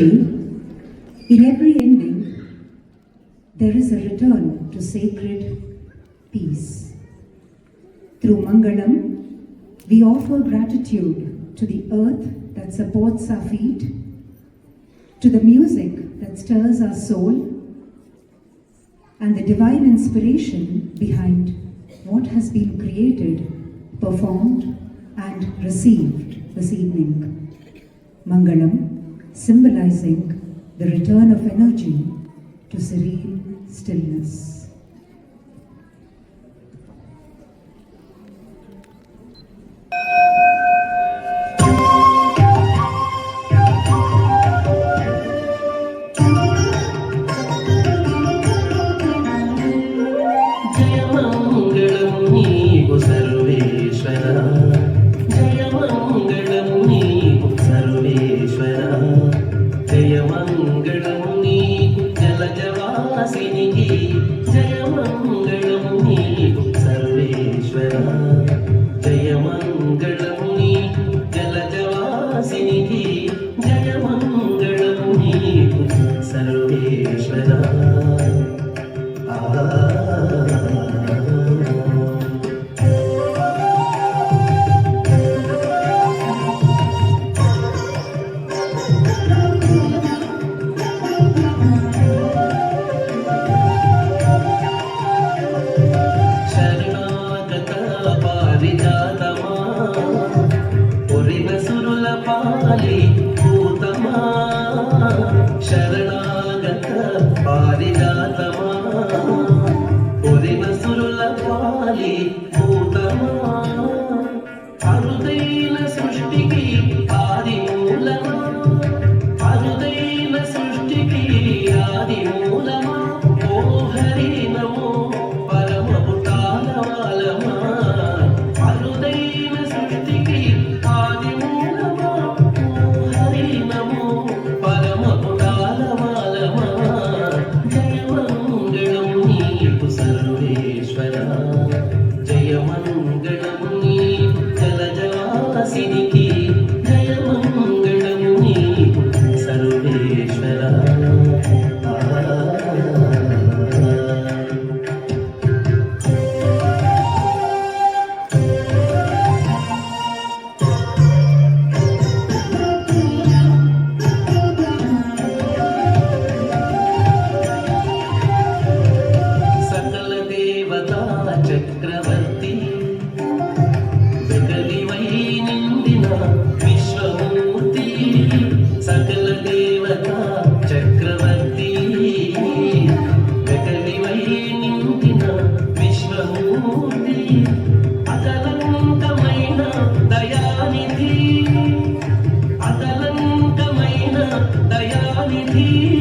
melody, in every ending, there is a return to sacred peace. Through Mangalam, we offer gratitude to the earth that supports our feet, to the music that stirs our soul, and the divine inspiration behind what has been created, performed, and received this evening. Mangalam, symbolizing the return of energy to serene stillness. Dayanidhi